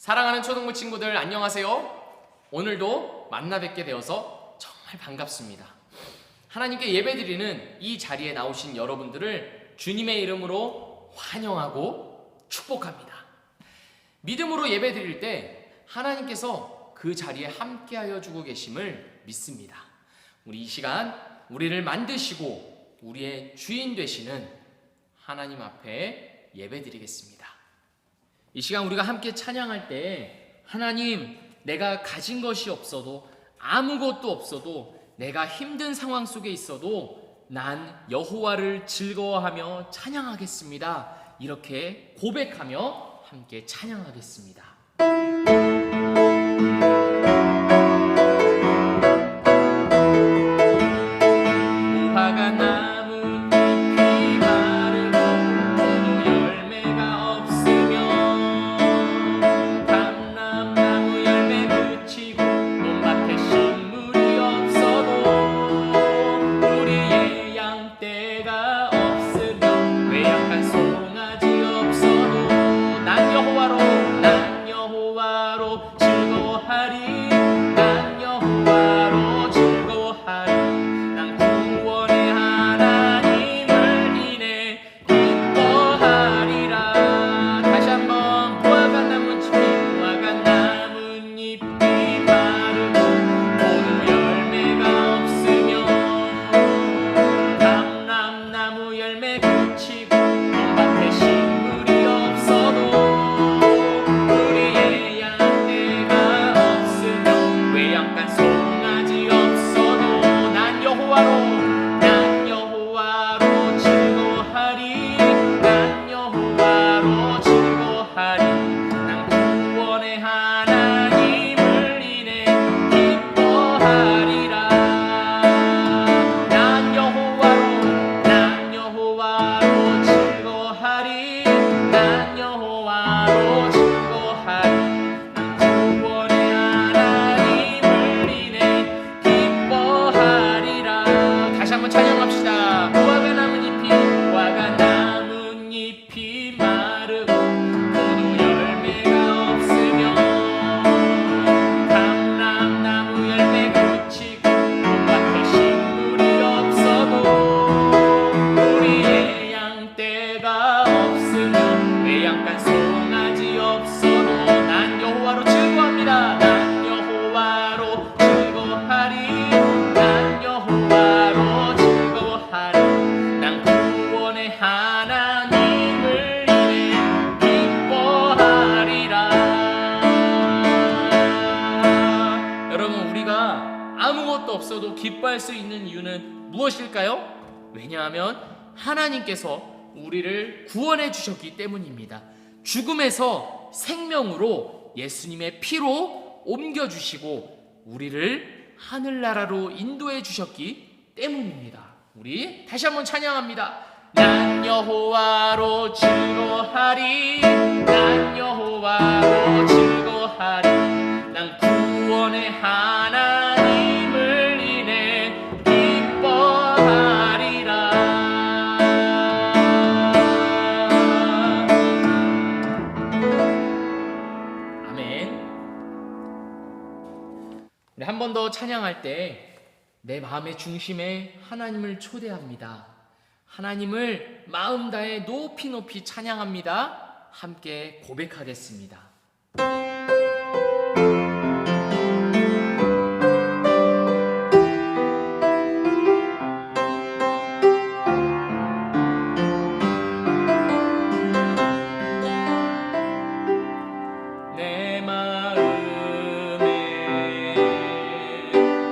사랑하는 초등부 친구들 안녕하세요. 오늘도 만나 뵙게 되어서 정말 반갑습니다. 하나님께 예배드리는 이 자리에 나오신 여러분들을 주님의 이름으로 환영하고 축복합니다. 믿음으로 예배드릴 때 하나님께서 그 자리에 함께하여 주고 계심을 믿습니다. 우리 이 시간 우리를 만드시고 우리의 주인 되시는 하나님 앞에 예배드리겠습니다. 이 시간 우리가 함께 찬양할 때 하나님, 내가 가진 것이 없어도 아무것도 없어도 내가 힘든 상황 속에 있어도 난 여호와를 즐거워하며 찬양하겠습니다. 이렇게 고백하며 함께 찬양하겠습니다. 무화과 나무 잎이 마르고 포도 열매가 없으며 감람나무 열매 그치고 논밭에 식물이 없어도 우리의 양떼가 없으며 외양간 송아지 없어도 난 여호와로 즐거워하리. 난 여호와로 즐거워하리. 난 구원의 하나님을 인해 기뻐하리라. 다시 한번 무화과 나뭇잎이 마르고 포도 열매가 없으며 감람나무 열매 그치고 논밭에 식물이 없어도 우리의 양떼가 없으며 외양간 송아지 없어도 난 여호와로 즐거워하리. 난 여호와로 즐거워하리. 난 구원의 하나님을 인해 기뻐하리라. 난 여호와로 즐거워하리. 난 여호와로 즐거워하리. 난 구원의 하나님을 인해 기뻐하리라. 다시 한번 찬양합시다. 무화과 나뭇잎이 마르고 포도 열매가 없으며 감람나무 열매 그치고 논밭에 식물이 없어도 우리의 양떼가 없으며 외양간 송아지 없어도 난 여호와로 즐거워합니다. 난 여호와로 즐거워하리. 난 여호와로 즐거워하리. 난 구원의 하나님을 인해 기뻐하리라. 여러분, 우리가 아무것도 없어도 기뻐할 수 있는 이유는 무엇일까요? 왜냐하면 하나님께서 우리를 구원해 주셨기 때문입니다. 죽음에서 생명으로 예수님의 피로 옮겨주시고 우리를 하늘나라로 인도해 주셨기 때문입니다. 우리 다시 한번 찬양합니다. 난 여호와로 즐거워하리. 난 여호와로 즐거워하리. 난 구원의 하나님을 인해 기뻐하리라. 아멘. 우리 한 번 더 찬양할 때 내 마음의 중심에 하나님을 초대합니다. 하나님을 마음 다해 높이 높이 찬양합니다. 함께 고백하겠습니다. 내 마음의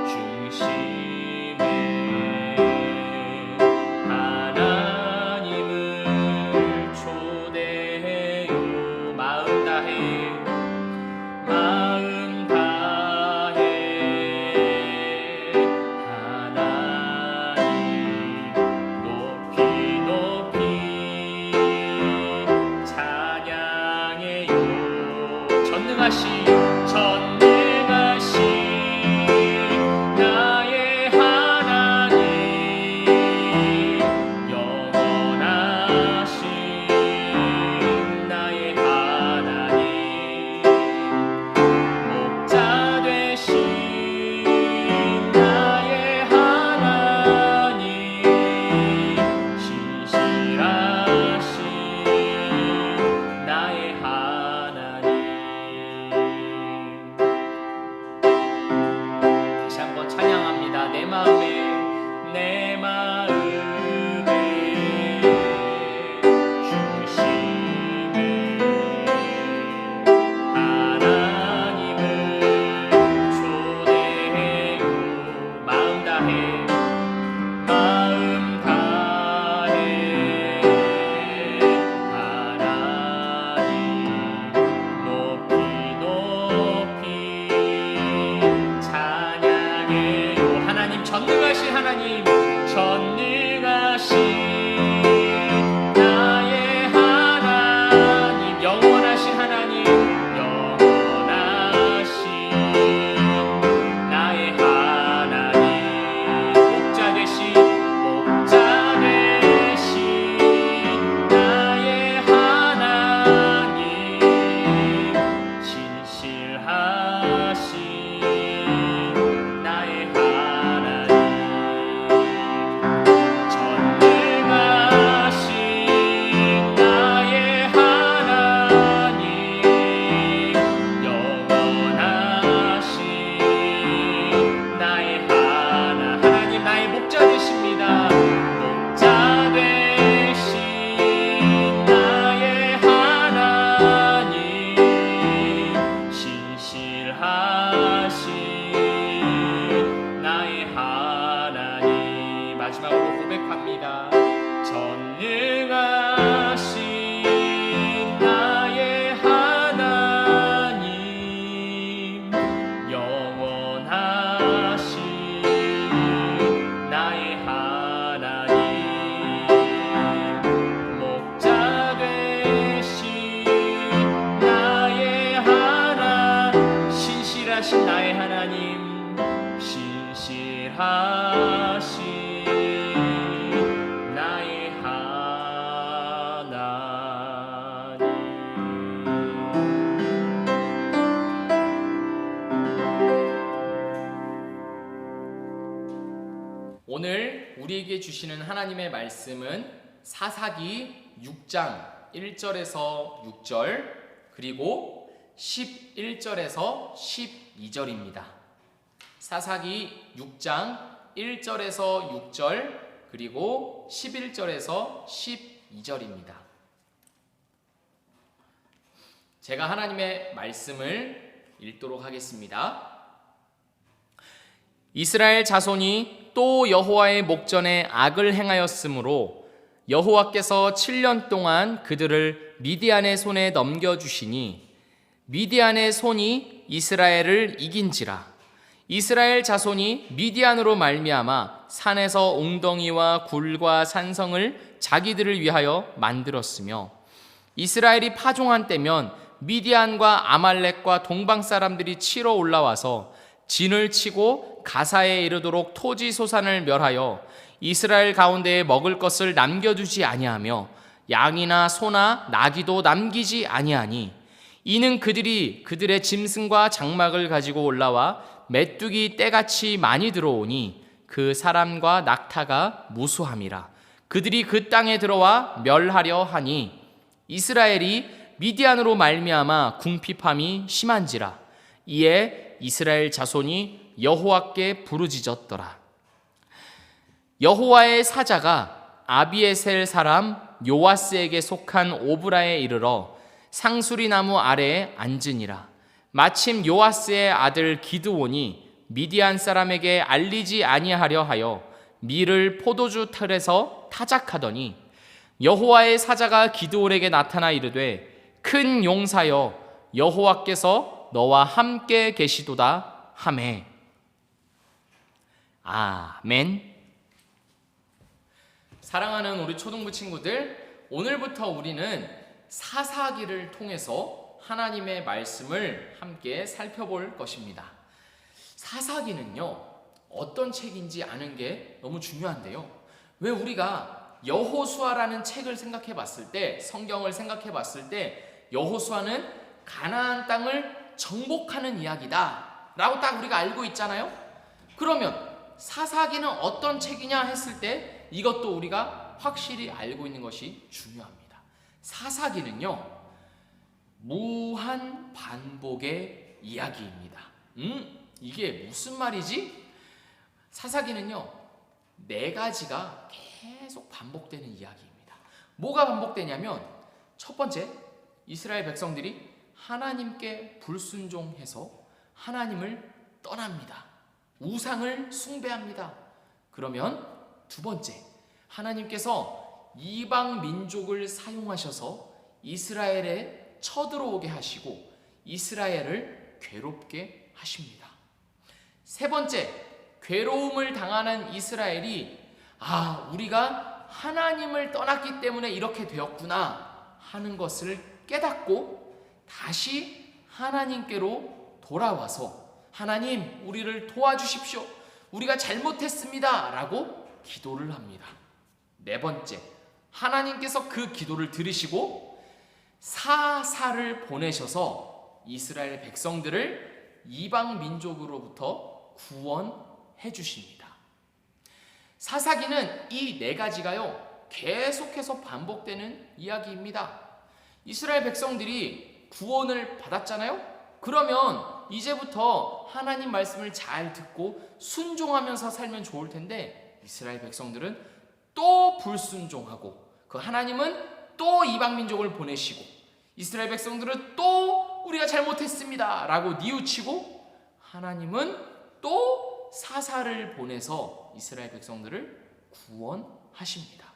중심에 하나님을 초대해요. 마음 다해 하나님 높이 높이 찬양해요. 전능하신 나의 하나님, 영원하신 나의 하나님. 우리에게 주시는 하나님의 말씀은 사사기 6장 1절에서 6절 그리고 11절에서 12절입니다. 사사기 6장 1절에서 6절 그리고 11절에서 12절입니다. 제가 하나님의 말씀을 읽도록 하겠습니다. 이스라엘 자손이 또 여호와의 목전에 악을 행하였으므로 여호와께서 7년 동안 그들을 미디안의 손에 넘겨주시니 미디안의 손이 이스라엘을 이긴지라. 이스라엘 자손이 미디안으로 말미암아 산에서 웅덩이와 굴과 산성을 자기들을 위하여 만들었으며 이스라엘이 파종한 때면 미디안과 아말렉과 동방 사람들이 치러 올라와서 진을 치고 가사에 이르도록 토지 소산을 멸하여 이스라엘 가운데에 먹을 것을 남겨두지 아니하며 양이나 소나 나귀도 남기지 아니하니 이는 그들이 그들의 짐승과 장막을 가지고 올라와 메뚜기 떼같이 많이 들어오니 그 사람과 낙타가 무수함이라. 그들이 그 땅에 들어와 멸하려 하니 이스라엘이 미디안으로 말미암아 궁핍함이 심한지라. 이에 이스라엘 자손이 여호와께 부르짖었더라. 여호와의 사자가 아비에셀 사람 요아스에게 속한 오브라에 이르러 상수리 나무 아래에 앉으니라. 마침 요아스의 아들 기드온이 미디안 사람에게 알리지 아니하려 하여 밀을 포도주 틀에서 타작하더니 여호와의 사자가 기드온에게 나타나 이르되 큰 용사여 여호와께서 너와 함께 계시도다 하매. 아멘. 사랑하는 우리 초등부 친구들, 오늘부터 우리는 사사기를 통해서 하나님의 말씀을 함께 살펴볼 것입니다. 사사기는요, 어떤 책인지 아는 게 너무 중요한데요. 왜 우리가 여호수아라는 책을 생각해 봤을 때, 성경을 생각해 봤을 때 여호수아는 가나안 땅을 정복하는 이야기다 라고 딱 우리가 알고 있잖아요. 그러면 사사기는 어떤 책이냐 했을 때 이것도 우리가 확실히 알고 있는 것이 중요합니다. 사사기는요, 무한 반복의 이야기입니다. 이게 무슨 말이지? 사사기는요, 4가지가 계속 반복되는 이야기입니다. 뭐가 반복되냐면, 첫 번째, 이스라엘 백성들이 하나님께 불순종해서 하나님을 떠납니다. 우상을 숭배합니다. 그러면 두 번째, 하나님께서 이방 민족을 사용하셔서 이스라엘에 쳐들어오게 하시고 이스라엘을 괴롭게 하십니다. 세 번째, 괴로움을 당하는 이스라엘이 우리가 하나님을 떠났기 때문에 이렇게 되었구나 하는 것을 깨닫고 다시 하나님께로 돌아와서 하나님, 우리를 도와주십시오. 우리가 잘못했습니다 라고 기도를 합니다. 네 번째, 하나님께서 그 기도를 들으시고 사사를 보내셔서 이스라엘 백성들을 이방 민족으로부터 구원해 주십니다. 사사기는 이 4가지가요, 계속해서 반복되는 이야기입니다. 이스라엘 백성들이 구원을 받았잖아요. 그러면 이제부터 하나님 말씀을 잘 듣고 순종하면서 살면 좋을 텐데, 이스라엘 백성들은 또 불순종하고 그 하나님은 또 이방 민족을 보내시고 이스라엘 백성들은 또 우리가 잘못했습니다 라고 뉘우치고 하나님은 또 사사를 보내서 이스라엘 백성들을 구원하십니다.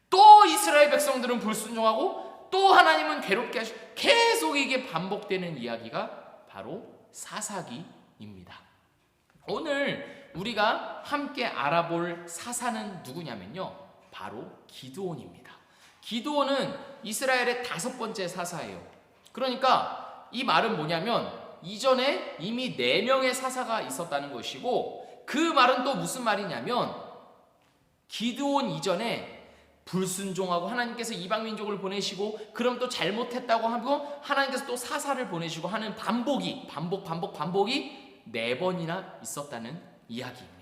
또 이스라엘 백성들은 불순종하고 또 하나님은 괴롭게 하시고, 계속 이게 반복되는 이야기가 바로 사사기입니다. 오늘 우리가 함께 알아볼 사사는 누구냐면요, 바로 기드온입니다. 기드온은 이스라엘의 5번째 사사예요. 그러니까 이 말은 뭐냐면 이전에 이미 4명의 사사가 있었다는 것이고, 그 말은 또 무슨 말이냐면 기드온 이전에 불순종하고 하나님께서 이방 민족을 보내시고 그럼 또 잘못했다고 하고 하나님께서 또 사사를 보내시고 하는 반복이 4번이나 있었다는 이야기입니다.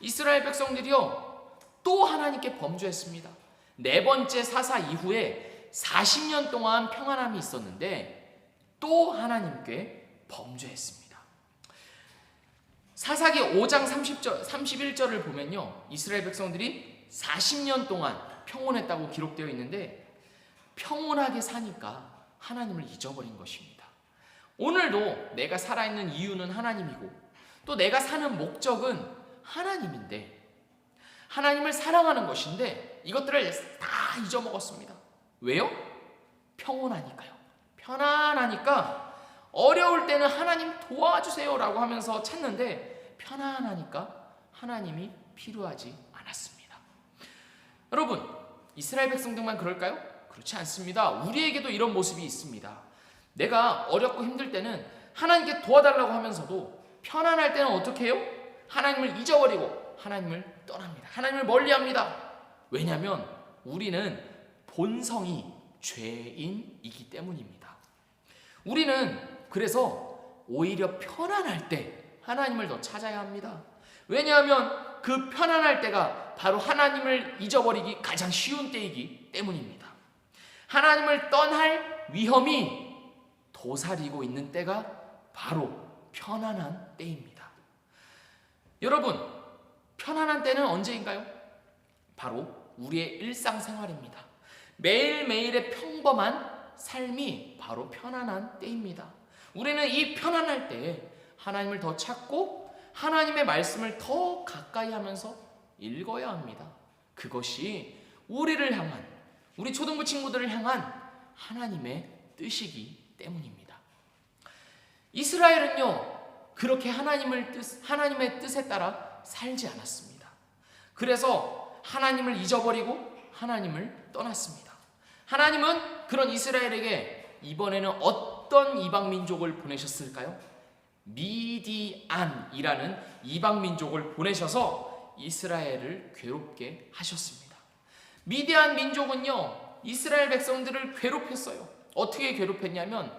이스라엘 백성들이요 또 하나님께 범죄했습니다. 네 번째 사사 이후에 40년 동안 평안함이 있었는데 또 하나님께 범죄했습니다. 사사기 5장 31절을 보면요 이스라엘 백성들이 40년 동안 평온했다고 기록되어 있는데 평온하게 사니까 하나님을 잊어버린 것입니다. 오늘도 내가 살아있는 이유는 하나님이고 또 내가 사는 목적은 하나님인데 하나님을 사랑하는 것인데 이것들을 다 잊어먹었습니다. 왜요? 평온하니까요. 편안하니까 어려울 때는 하나님 도와주세요 라고 하면서 찾는데 편안하니까 하나님이 필요하지 않았습니다. 여러분 이스라엘 백성들만 그럴까요? 그렇지 않습니다. 우리에게도 이런 모습이 있습니다. 내가 어렵고 힘들 때는 하나님께 도와달라고 하면서도 편안할 때는 어떻게 해요? 하나님을 잊어버리고 하나님을 떠납니다. 하나님을 멀리합니다. 왜냐하면 우리는 본성이 죄인이기 때문입니다. 우리는 그래서 오히려 편안할 때 하나님을 더 찾아야 합니다. 왜냐하면 그 편안할 때가 바로 하나님을 잊어버리기 가장 쉬운 때이기 때문입니다. 하나님을 떠날 위험이 도사리고 있는 때가 바로 편안한 때입니다. 여러분, 편안한 때는 언제인가요? 바로 우리의 일상생활입니다. 매일매일의 평범한 삶이 바로 편안한 때입니다. 우리는 이 편안할 때에 하나님을 더 찾고 하나님의 말씀을 더 가까이 하면서 읽어야 합니다. 그것이 우리를 향한, 우리 초등부 친구들을 향한 하나님의 뜻이기 때문입니다. 이스라엘은요 그렇게 하나님의 뜻에 따라 살지 않았습니다. 그래서 하나님을 잊어버리고 하나님을 떠났습니다. 하나님은 그런 이스라엘에게 이번에는 어떤 이방 민족을 보내셨을까요? 미디안이라는 이방 민족을 보내셔서 이스라엘을 괴롭게 하셨습니다. 미디안 민족은요 이스라엘 백성들을 괴롭혔어요. 어떻게 괴롭혔냐면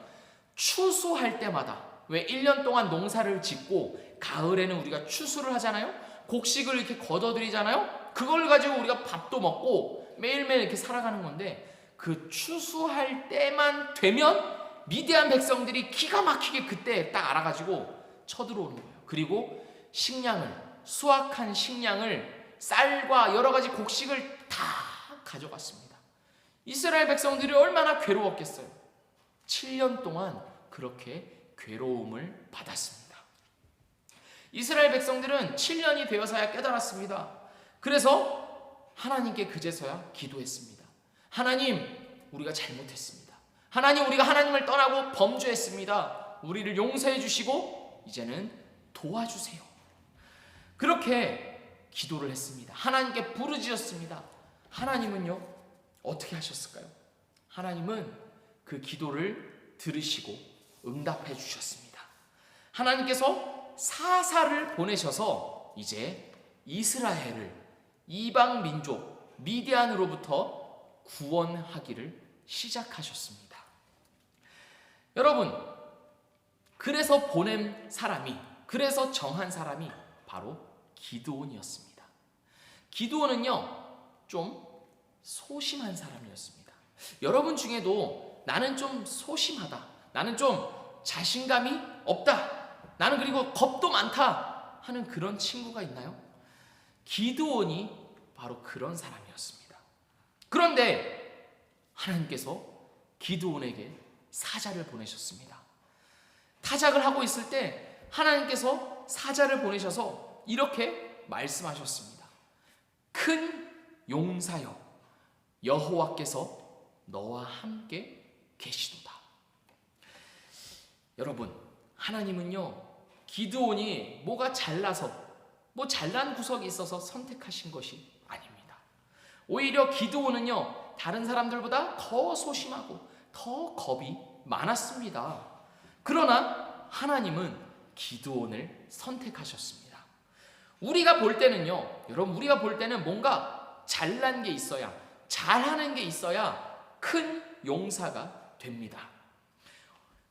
추수할 때마다, 왜 1년 동안 농사를 짓고 가을에는 우리가 추수를 하잖아요. 곡식을 이렇게 걷어들이잖아요. 그걸 가지고 우리가 밥도 먹고 매일매일 이렇게 살아가는 건데 그 추수할 때만 되면 미디안 백성들이 기가 막히게 그때 딱 알아가지고 쳐들어오는 거예요. 그리고 수확한 식량을 쌀과 여러 가지 곡식을 다 가져갔습니다. 이스라엘 백성들이 얼마나 괴로웠겠어요. 7년 동안 그렇게 괴로움을 받았습니다. 이스라엘 백성들은 7년이 되어서야 깨달았습니다. 그래서 하나님께 그제서야 기도했습니다. 하나님, 우리가 잘못했습니다. 하나님, 우리가 하나님을 떠나고 범죄했습니다. 우리를 용서해 주시고 이제는 도와주세요. 그렇게 기도를 했습니다. 하나님께 부르짖었습니다. 하나님은요 어떻게 하셨을까요? 하나님은 그 기도를 들으시고 응답해 주셨습니다. 하나님께서 사사를 보내셔서 이제 이스라엘을 이방 민족 미디안으로부터 구원하기를 시작하셨습니다. 여러분, 그래서 그래서 정한 사람이 바로 기드온이었습니다. 기드온은요 좀 소심한 사람이었습니다. 여러분 중에도 나는 좀 소심하다, 나는 좀 자신감이 없다, 나는 그리고 겁도 많다 하는 그런 친구가 있나요? 기드온이 바로 그런 사람이었습니다. 그런데 하나님께서 기드온에게 사자를 보내셨습니다. 타작을 하고 있을 때 하나님께서 사자를 보내셔서 이렇게 말씀하셨습니다. 큰 용사여, 여호와께서 너와 함께 계시도다. 여러분, 하나님은요 기드온이 뭐가 잘나서 잘난 구석이 있어서 선택하신 것이 아닙니다. 오히려 기드온은요 다른 사람들보다 더 소심하고 더 겁이 많았습니다. 그러나 하나님은 기드온을 선택하셨습니다. 우리가 볼 때는요, 여러분, 우리가 볼 때는 뭔가 잘난 게 있어야, 잘하는 게 있어야 큰 용사가 됩니다.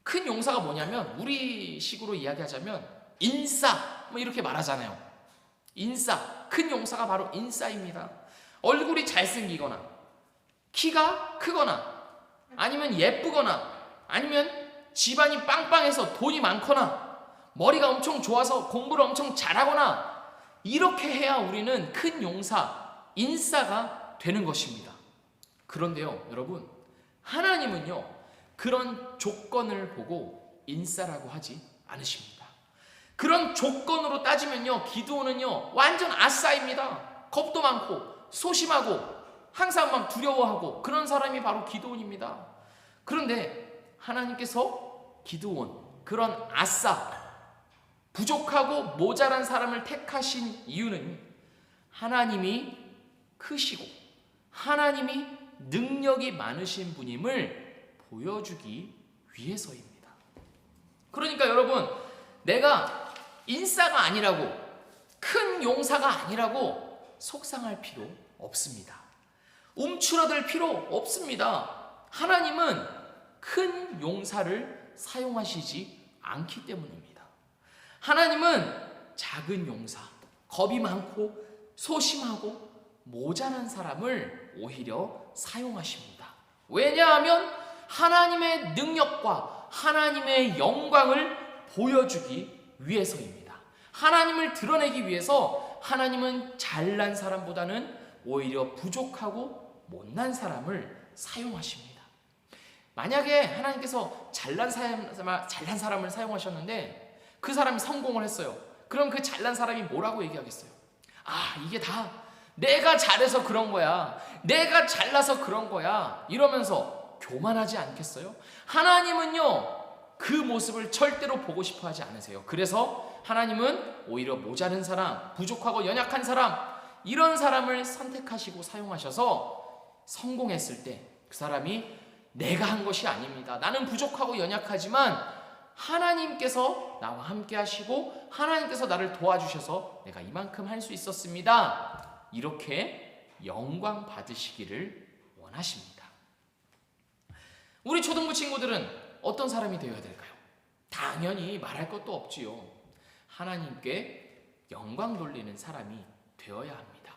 큰 용사가 뭐냐면 우리 식으로 이야기하자면 인싸 이렇게 말하잖아요. 인싸, 큰 용사가 바로 인싸입니다. 얼굴이 잘생기거나 키가 크거나 아니면 예쁘거나 아니면 집안이 빵빵해서 돈이 많거나 머리가 엄청 좋아서 공부를 엄청 잘하거나 이렇게 해야 우리는 큰 용사, 인싸가 되는 것입니다. 그런데요, 여러분, 하나님은요, 그런 조건을 보고 인싸라고 하지 않으십니다. 그런 조건으로 따지면요, 기드온은요, 완전 아싸입니다. 겁도 많고 소심하고 항상 막 두려워하고 그런 사람이 바로 기드온입니다. 그런데 하나님께서 기드온, 그런 아싸, 부족하고 모자란 사람을 택하신 이유는 하나님이 크시고 하나님이 능력이 많으신 분임을 보여주기 위해서입니다. 그러니까 여러분, 내가 인싸가 아니라고, 큰 용사가 아니라고 속상할 필요 없습니다. 움츠러들 필요 없습니다. 하나님은 큰 용사를 사용하시지 않기 때문입니다. 하나님은 작은 용사, 겁이 많고 소심하고 모자란 사람을 오히려 사용하십니다. 왜냐하면 하나님의 능력과 하나님의 영광을 보여주기 위해서입니다. 하나님을 드러내기 위해서 하나님은 잘난 사람보다는 오히려 부족하고 못난 사람을 사용하십니다. 만약에 하나님께서 잘난 사람을 사용하셨는데 그 사람이 성공을 했어요. 그럼 그 잘난 사람이 뭐라고 얘기하겠어요? 아, 이게 다 내가 잘해서 그런 거야. 내가 잘나서 그런 거야. 이러면서 교만하지 않겠어요? 하나님은요, 그 모습을 절대로 보고 싶어 하지 않으세요. 그래서 하나님은 오히려 모자른 사람, 부족하고 연약한 사람, 이런 사람을 선택하시고 사용하셔서 성공했을 때 그 사람이 내가 한 것이 아닙니다. 나는 부족하고 연약하지만 하나님께서 나와 함께 하시고 하나님께서 나를 도와주셔서 내가 이만큼 할 수 있었습니다. 이렇게 영광 받으시기를 원하십니다. 우리 초등부 친구들은 어떤 사람이 되어야 될까요? 당연히 말할 것도 없지요. 하나님께 영광 돌리는 사람이 되어야 합니다.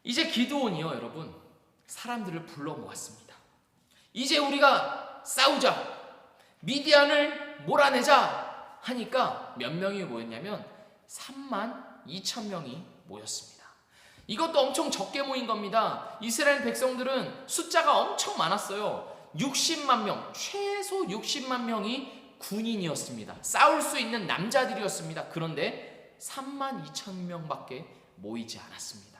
이제 기드온이요, 여러분, 사람들을 불러 모았습니다. 이제 우리가 싸우자, 미디안을 몰아내자 하니까 몇 명이 모였냐면 32,000명이 모였습니다. 이것도 엄청 적게 모인 겁니다. 이스라엘 백성들은 숫자가 엄청 많았어요. 60만 명, 최소 60만 명이 군인이었습니다. 싸울 수 있는 남자들이었습니다. 그런데 32,000명밖에 모이지 않았습니다.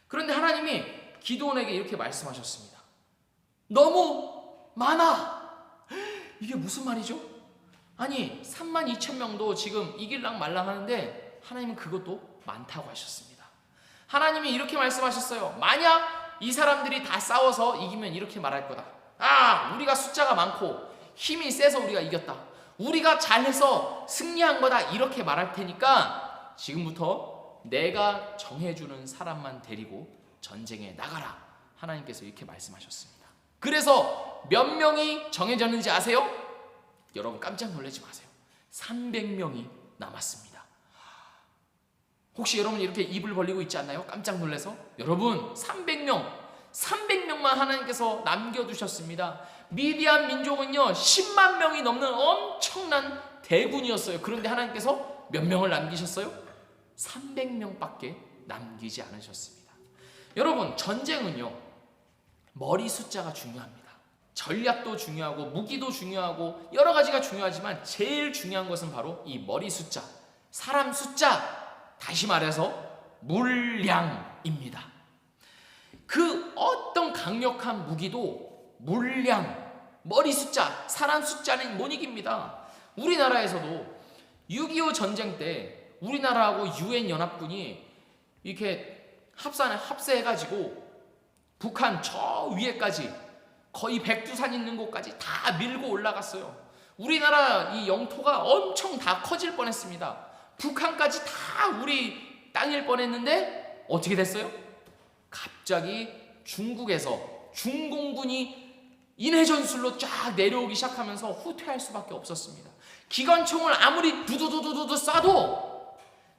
그런데 하나님이 기드온에게 이렇게 말씀하셨습니다. 너무 많아. 이게 무슨 말이죠? 아니, 32,000명도 지금 이길랑 말랑 하는데 하나님은 그것도 많다고 하셨습니다. 하나님이 이렇게 말씀하셨어요. 만약 이 사람들이 다 싸워서 이기면 이렇게 말할 거다. 아, 우리가 숫자가 많고 힘이 세서 우리가 이겼다. 우리가 잘해서 승리한 거다. 이렇게 말할 테니까 지금부터 내가 정해주는 사람만 데리고 전쟁에 나가라. 하나님께서 이렇게 말씀하셨습니다. 그래서 몇 명이 정해졌는지 아세요? 여러분 깜짝 놀라지 마세요. 300명이 남았습니다. 혹시 여러분 이렇게 입을 벌리고 있지 않나요? 깜짝 놀라서? 여러분 300명만 하나님께서 남겨두셨습니다. 미디안 민족은요 10만 명이 넘는 엄청난 대군이었어요. 그런데 하나님께서 몇 명을 남기셨어요? 300명밖에 남기지 않으셨습니다. 여러분, 전쟁은요 머리 숫자가 중요합니다. 전략도 중요하고 무기도 중요하고 여러 가지가 중요하지만 제일 중요한 것은 바로 이 머리 숫자, 사람 숫자, 다시 말해서 물량입니다. 그 어떤 강력한 무기도 물량, 머리 숫자, 사람 숫자는 못 이깁니다. 우리나라에서도 6.25 전쟁 때 우리나라하고 유엔 연합군이 이렇게 합세해가지고 북한 저 위에까지 거의 백두산 있는 곳까지 다 밀고 올라갔어요. 우리나라 이 영토가 엄청 다 커질 뻔했습니다. 북한까지 다 우리 땅일 뻔했는데 어떻게 됐어요? 갑자기 중국에서 중공군이 인해전술로 쫙 내려오기 시작하면서 후퇴할 수밖에 없었습니다. 기관총을 아무리 두두두두두 쏴도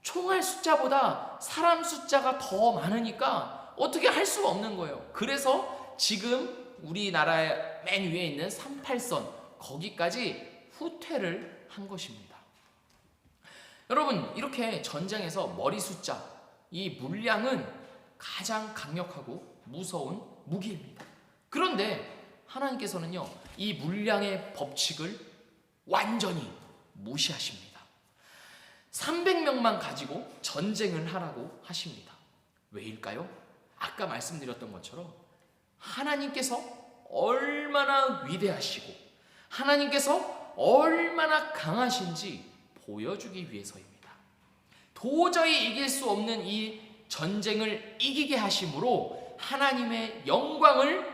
총알 숫자보다 사람 숫자가 더 많으니까 어떻게 할 수가 없는 거예요. 그래서 지금 우리나라의 맨 위에 있는 38선 거기까지 후퇴를 한 것입니다. 여러분, 이렇게 전쟁에서 머리 숫자, 이 물량은 가장 강력하고 무서운 무기입니다. 그런데 하나님께서는요, 이 물량의 법칙을 완전히 무시하십니다. 300명만 가지고 전쟁을 하라고 하십니다. 왜일까요? 아까 말씀드렸던 것처럼 하나님께서 얼마나 위대하시고 하나님께서 얼마나 강하신지 보여주기 위해서입니다. 도저히 이길 수 없는 이 전쟁을 이기게 하심으로 하나님의 영광을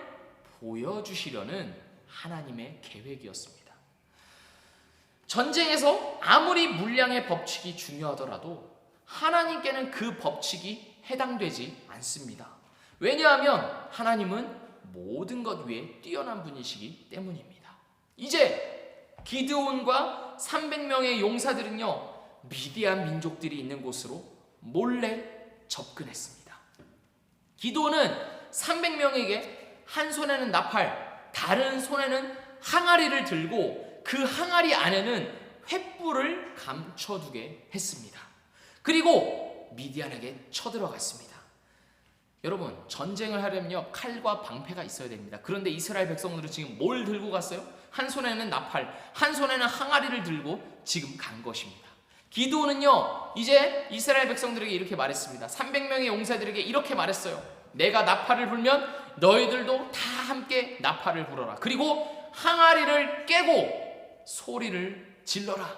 보여주시려는 하나님의 계획이었습니다. 전쟁에서 아무리 물량의 법칙이 중요하더라도 하나님께는 그 법칙이 해당되지 않습니다. 왜냐하면 하나님은 모든 것 위에 뛰어난 분이시기 때문입니다. 이제 기드온과 300명의 용사들은요, 미디안 민족들이 있는 곳으로 몰래 접근했습니다. 기드온은 300명에게 한 손에는 나팔, 다른 손에는 항아리를 들고 그 항아리 안에는 횃불을 감춰두게 했습니다. 그리고 미디안에게 쳐들어갔습니다. 여러분, 전쟁을 하려면요, 칼과 방패가 있어야 됩니다. 그런데 이스라엘 백성들은 지금 뭘 들고 갔어요? 한 손에는 나팔, 한 손에는 항아리를 들고 지금 간 것입니다. 기드온은요, 이제 이스라엘 백성들에게 이렇게 말했습니다. 300명의 용사들에게 이렇게 말했어요. 내가 나팔을 불면 너희들도 다 함께 나팔을 불어라. 그리고 항아리를 깨고 소리를 질러라.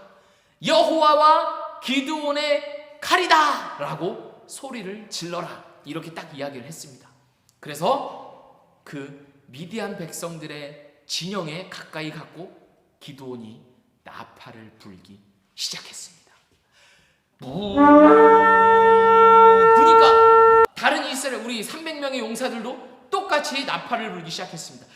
여호와와 기드온의 칼이다! 라고 소리를 질러라. 이렇게 딱 이야기를 했습니다. 그래서 그 미디안 백성들의 진영에 가까이 갔고 기드온이 나팔을 불기 시작했습니다. 부니까 다른 이스라엘 우리 300명의 용사들도 똑같이 나팔을 불기 시작했습니다.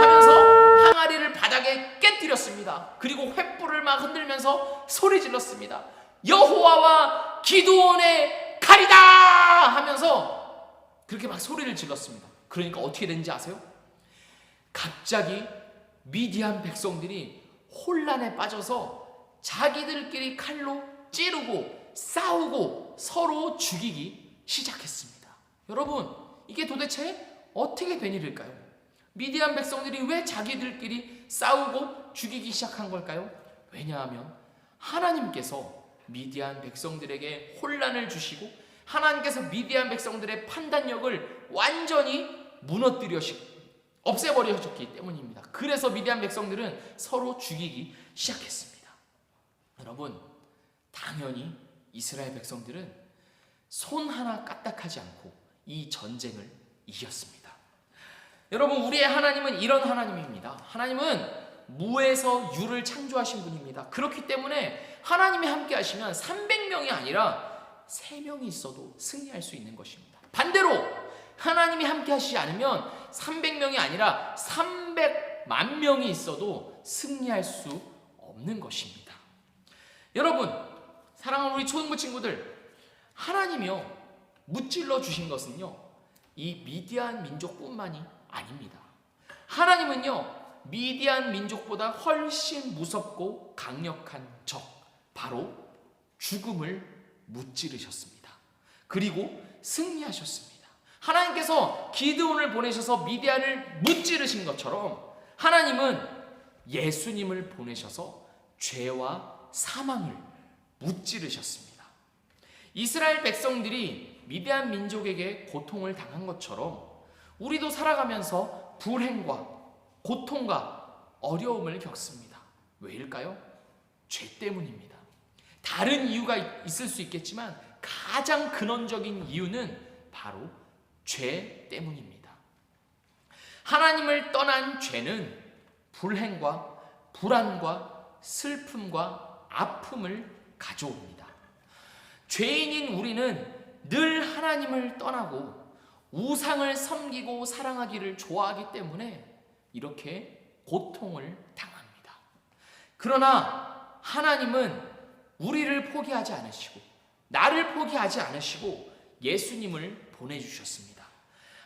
하면서 항아리를 바닥에 깨뜨렸습니다. 그리고 횃불을 막 흔들면서 소리 질렀습니다. 여호와와 기드온의 칼이다! 하면서 그렇게 막 소리를 질렀습니다. 그러니까 어떻게 된지 아세요? 갑자기 미디안 백성들이 혼란에 빠져서 자기들끼리 칼로 찌르고 싸우고 서로 죽이기 시작했습니다. 여러분, 이게 도대체 어떻게 된 일일까요? 미디안 백성들이 왜 자기들끼리 싸우고 죽이기 시작한 걸까요? 왜냐하면 하나님께서 미디안 백성들에게 혼란을 주시고 하나님께서 미디안 백성들의 판단력을 완전히 없애버리셨기 때문입니다. 그래서 미디안 백성들은 서로 죽이기 시작했습니다. 여러분, 당연히 이스라엘 백성들은 손 하나 까딱하지 않고 이 전쟁을 이겼습니다. 여러분, 우리의 하나님은 이런 하나님입니다. 하나님은 무에서 유를 창조하신 분입니다. 그렇기 때문에 하나님이 함께 하시면 300명이 아니라 3명이 있어도 승리할 수 있는 것입니다. 반대로 하나님이 함께 하시지 않으면 300명이 아니라 300만 명이 있어도 승리할 수 없는 것입니다. 여러분, 사랑하는 우리 초등부 친구들, 하나님이요, 무찔러 주신 것은요, 이 미디안 민족뿐만이 아닙니다. 하나님은요, 미디안 민족보다 훨씬 무섭고 강력한 적, 바로 죽음을 무찌르셨습니다. 그리고 승리하셨습니다. 하나님께서 기드온을 보내셔서 미디안을 무찌르신 것처럼 하나님은 예수님을 보내셔서 죄와 사망을 무찌르셨습니다. 이스라엘 백성들이 미디안 민족에게 고통을 당한 것처럼 우리도 살아가면서 불행과 고통과 어려움을 겪습니다. 왜일까요? 죄 때문입니다. 다른 이유가 있을 수 있겠지만 가장 근원적인 이유는 바로 죄 때문입니다. 하나님을 떠난 죄는 불행과 불안과 슬픔과 아픔을 가져옵니다. 죄인인 우리는 늘 하나님을 떠나고 우상을 섬기고 사랑하기를 좋아하기 때문에 이렇게 고통을 당합니다. 그러나 하나님은 우리를 포기하지 않으시고 나를 포기하지 않으시고 예수님을 보내주셨습니다.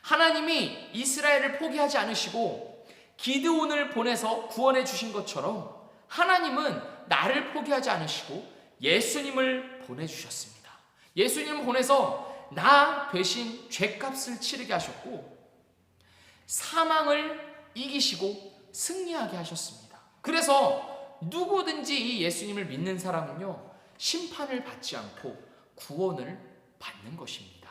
하나님이 이스라엘을 포기하지 않으시고 기드온을 보내서 구원해 주신 것처럼 하나님은 나를 포기하지 않으시고 예수님을 보내주셨습니다. 예수님을 보내서 나 대신 죄값을 치르게 하셨고 사망을 이기시고 승리하게 하셨습니다. 그래서 누구든지 이 예수님을 믿는 사람은요, 심판을 받지 않고 구원을 받는 것입니다.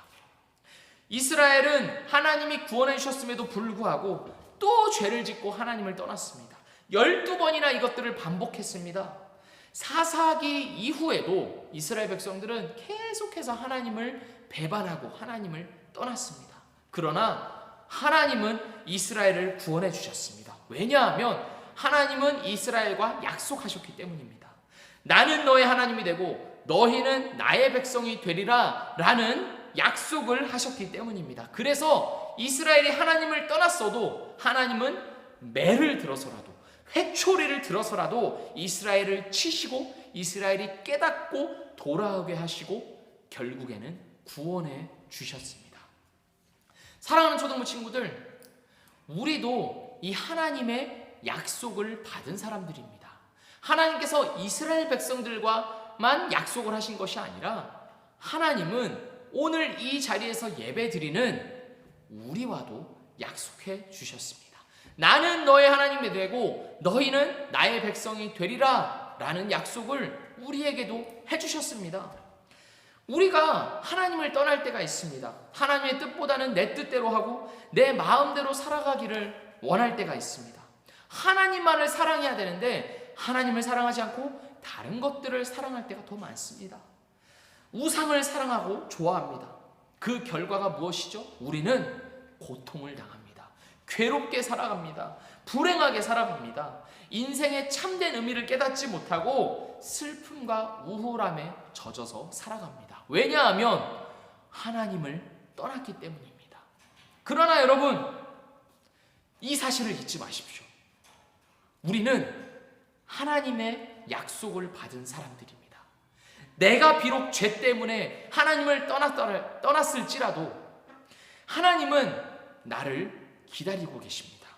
이스라엘은 하나님이 구원해 주셨음에도 불구하고 또 죄를 짓고 하나님을 떠났습니다. 12번이나 이것들을 반복했습니다. 사사기 이후에도 이스라엘 백성들은 계속해서 하나님을 배반하고 하나님을 떠났습니다. 그러나 하나님은 이스라엘을 구원해 주셨습니다. 왜냐하면 하나님은 이스라엘과 약속하셨기 때문입니다. 나는 너의 하나님이 되고 너희는 나의 백성이 되리라 라는 약속을 하셨기 때문입니다. 그래서 이스라엘이 하나님을 떠났어도 하나님은 매를 들어서라도 회초리를 들어서라도 이스라엘을 치시고 이스라엘이 깨닫고 돌아오게 하시고 결국에는 구원해 주셨습니다. 사랑하는 초등부 친구들, 우리도 이 하나님의 약속을 받은 사람들입니다. 하나님께서 이스라엘 백성들과만 약속을 하신 것이 아니라 하나님은 오늘 이 자리에서 예배드리는 우리와도 약속해 주셨습니다. 나는 너의 하나님이 되고 너희는 나의 백성이 되리라 라는 약속을 우리에게도 해주셨습니다. 우리가 하나님을 떠날 때가 있습니다. 하나님의 뜻보다는 내 뜻대로 하고 내 마음대로 살아가기를 원할 때가 있습니다. 하나님만을 사랑해야 되는데 하나님을 사랑하지 않고 다른 것들을 사랑할 때가 더 많습니다. 우상을 사랑하고 좋아합니다. 그 결과가 무엇이죠? 우리는 고통을 당합니다. 괴롭게 살아갑니다. 불행하게 살아갑니다. 인생의 참된 의미를 깨닫지 못하고 슬픔과 우울함에 젖어서 살아갑니다. 왜냐하면 하나님을 떠났기 때문입니다. 그러나 여러분, 이 사실을 잊지 마십시오. 우리는 하나님의 약속을 받은 사람들입니다. 내가 비록 죄 때문에 하나님을 떠났을지라도 하나님은 나를 기다리고 계십니다.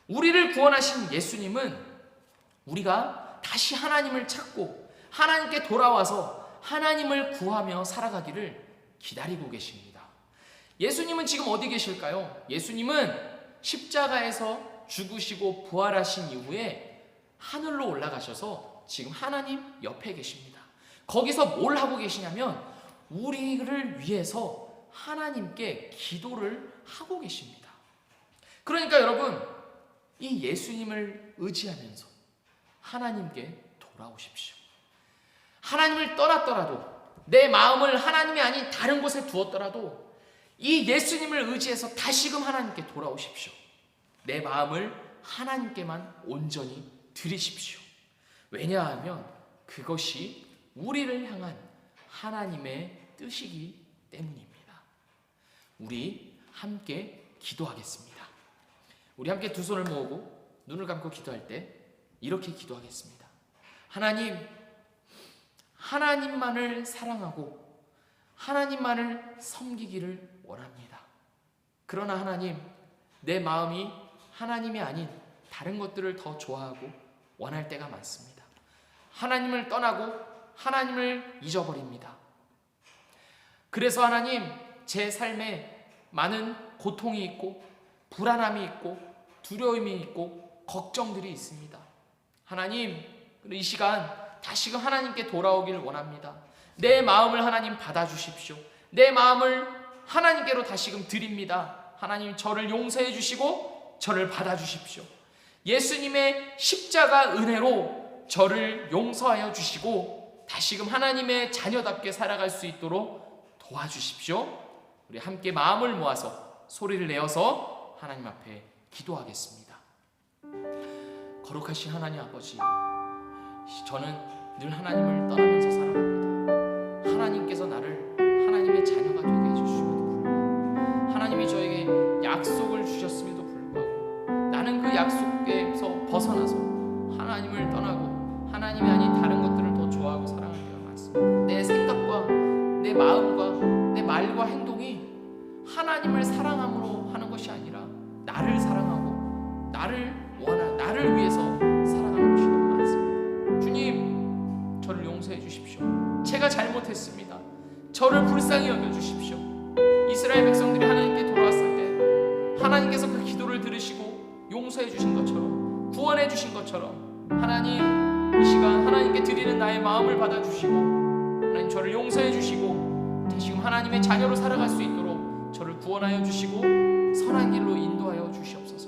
우리를 구원하신 예수님은 우리가 다시 하나님을 찾고 하나님께 돌아와서 하나님을 구하며 살아가기를 기다리고 계십니다. 예수님은 지금 어디 계실까요? 예수님은 십자가에서 죽으시고 부활하신 이후에 하늘로 올라가셔서 지금 하나님 옆에 계십니다. 거기서 뭘 하고 계시냐면 우리를 위해서 하나님께 기도를 하고 계십니다. 그러니까 여러분, 이 예수님을 의지하면서 하나님께 돌아오십시오. 하나님을 떠났더라도 내 마음을 하나님이 아닌 다른 곳에 두었더라도 이 예수님을 의지해서 다시금 하나님께 돌아오십시오. 내 마음을 하나님께만 온전히 드리십시오. 왜냐하면 그것이 우리를 향한 하나님의 뜻이기 때문입니다. 우리 함께 기도하겠습니다. 우리 함께 두 손을 모으고 눈을 감고 기도할 때 이렇게 기도하겠습니다. 하나님, 하나님만을 사랑하고 하나님만을 섬기기를 원합니다. 그러나 하나님, 내 마음이 하나님이 아닌 다른 것들을 더 좋아하고 원할 때가 많습니다. 하나님을 떠나고 하나님을 잊어버립니다. 그래서 하나님, 제 삶에 많은 고통이 있고 불안함이 있고 두려움이 있고 걱정들이 있습니다. 하나님, 이 시간 다시금 하나님께 돌아오기를 원합니다. 내 마음을 하나님 받아주십시오. 내 마음을 하나님께로 다시금 드립니다. 하나님, 저를 용서해 주시고 저를 받아주십시오. 예수님의 십자가 은혜로 저를 용서하여 주시고 다시금 하나님의 자녀답게 살아갈 수 있도록 도와주십시오. 우리 함께 마음을 모아서 소리를 내어서 하나님 앞에 기도하겠습니다. 거룩하신 하나님 아버지, 저는 늘 하나님을 떠나면서 살아갑니다. 하나님께서 나를 하나님의 자녀가 되게 해주심에도 불구하고 하나님이 저에게 약속을 주셨음에도 불구하고 나는 그 약속에서 벗어나서 하나님을 떠나고 하나님이 아닌 다른 것들을 더 좋아하고 사랑할 때가 하나님을 사랑함으로 하는 것이 아니라 나를 사랑하고 나를 위해서 살아가는 것이 너무 많습니다. 주님, 저를 용서해 주십시오. 제가 잘못했습니다. 저를 불쌍히 여겨 주십시오. 이스라엘 백성들이 하나님께 돌아왔을 때 하나님께서 그 기도를 들으시고 용서해 주신 것처럼, 구원해 주신 것처럼, 하나님, 이 시간 하나님께 드리는 나의 마음을 받아주시고 하나님 저를 용서해 주시고 지금 하나님의 자녀로 살아갈 수 있도록 저를 구원하여 주시고 선한 길로 인도하여 주시옵소서.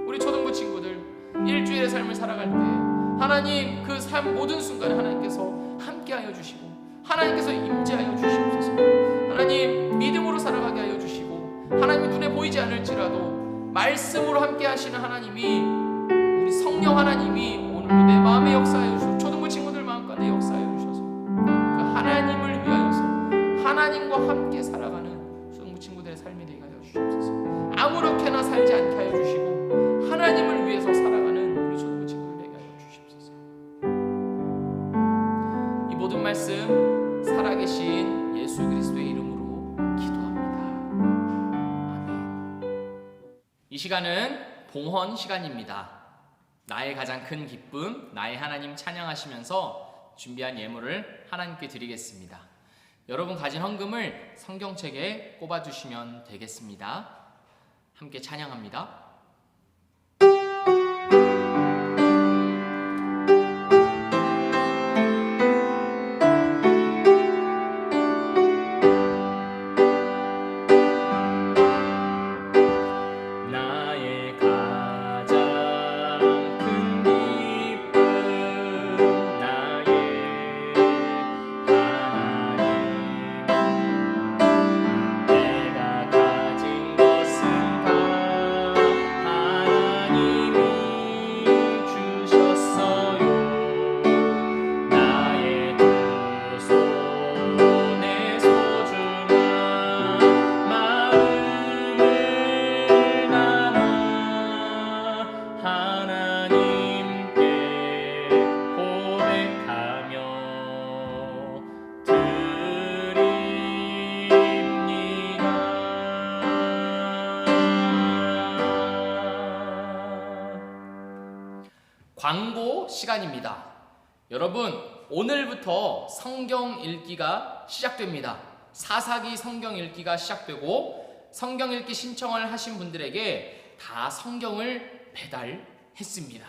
우리 초등부 친구들 일주일의 삶을 살아갈 때 하나님 그 삶 모든 순간에 하나님께서 함께하여 주시고 하나님께서 임재하여 주시옵소서. 하나님 믿음으로 살아가게 하여 주시고 하나님 눈에 보이지 않을지라도 말씀으로 함께 하시는 하나님이, 우리 성령 하나님이 오늘도 내 마음에 역사하여 주셔서 초등부 친구들 마음 가운데 역사하여 주셔서 그 하나님을 위하여서 하나님과 함께 살아가는 초등부 친구들의 삶이 되게 하여 주시옵소서. 아무렇게나 살지 않게 하여 주시고 하나님을 위해서 살아가는 우리 초등부 친구들 되게 하여 주시옵소서. 이 모든 말씀 살아계신 예수 그리스도의 이름으로 기도합니다. 아멘. 이 시간은 봉헌 시간입니다. 나의 가장 큰 기쁨, 나의 하나님 찬양하시면서 준비한 예물을 하나님께 드리겠습니다. 여러분 가진 헌금을 성경책에 꼽아주시면 되겠습니다. 함께 찬양합니다. 광고 시간입니다. 여러분, 오늘부터 성경 읽기가 시작됩니다. 사사기 성경 읽기가 시작되고 성경 읽기 신청을 하신 분들에게 다 성경을 배달했습니다.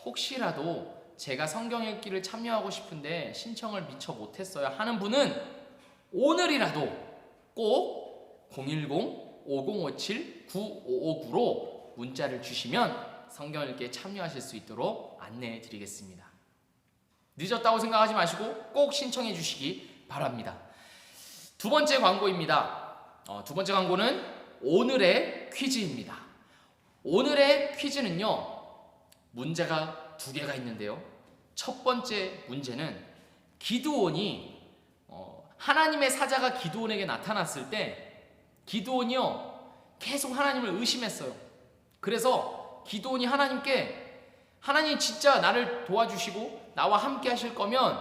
혹시라도 제가 성경 읽기를 참여하고 싶은데 신청을 미처 못했어요 하는 분은 오늘이라도 꼭 010-5057-9559로 문자를 주시면 성경 읽기에 참여하실 수 있도록 안내해 드리겠습니다. 늦었다고 생각하지 마시고 꼭 신청해 주시기 바랍니다. 두 번째 광고입니다. 두 번째 광고는 오늘의 퀴즈입니다. 오늘의 퀴즈는요, 문제가 두 개가 있는데요. 첫 번째 문제는 기드온이 하나님의 사자가 기드온에게 나타났을 때 기드온이요 계속 하나님을 의심했어요. 그래서 기드온이 하나님께, 하나님 진짜 나를 도와주시고 나와 함께 하실 거면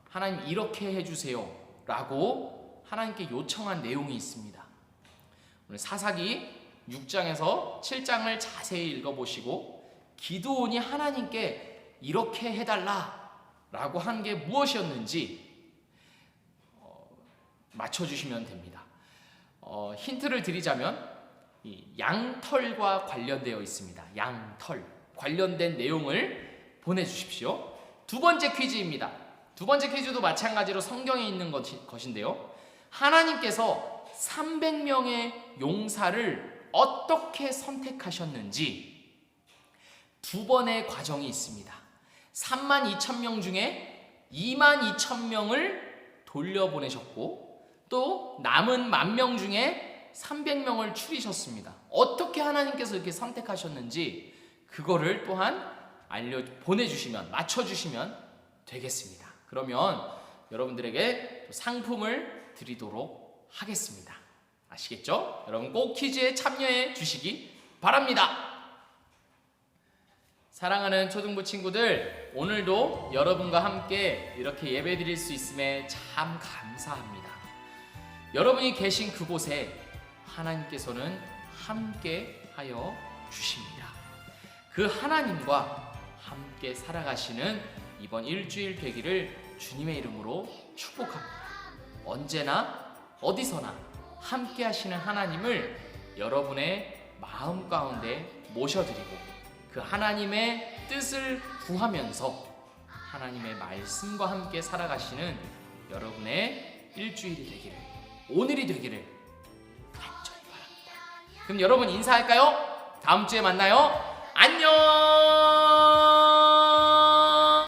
하나님 이렇게 해주세요 라고 하나님께 요청한 내용이 있습니다. 오늘 사사기 6장에서 7장을 자세히 읽어보시고 기드온이 하나님께 이렇게 해달라 라고 한 게 무엇이었는지 맞춰주시면 됩니다. 힌트를 드리자면 이 양털과 관련되어 있습니다. 양털 관련된 내용을 보내주십시오. 두 번째 퀴즈입니다. 두 번째 퀴즈도 마찬가지로 성경에 있는 것인데요. 하나님께서 300명의 용사를 어떻게 선택하셨는지 두 번의 과정이 있습니다. 32,000명 중에 22,000명을 돌려보내셨고 또 남은 10,000명 중에 300명을 추리셨습니다. 어떻게 하나님께서 이렇게 선택하셨는지 그거를 또한 보내주시면, 맞춰주시면 되겠습니다. 그러면 여러분들에게 상품을 드리도록 하겠습니다. 아시겠죠? 여러분 꼭 퀴즈에 참여해 주시기 바랍니다. 사랑하는 초등부 친구들, 오늘도 여러분과 함께 이렇게 예배 드릴 수 있음에 참 감사합니다. 여러분이 계신 그곳에 하나님께서는 함께 하여 주십니다. 그 하나님과 함께 살아가시는 이번 일주일 되기를 주님의 이름으로 축복합니다. 언제나 어디서나 함께 하시는 하나님을 여러분의 마음 가운데 모셔드리고 그 하나님의 뜻을 구하면서 하나님의 말씀과 함께 살아가시는 여러분의 일주일이 되기를, 오늘이 되기를 간절히 바랍니다. 그럼 여러분 인사할까요? 다음 주에 만나요. 안녕.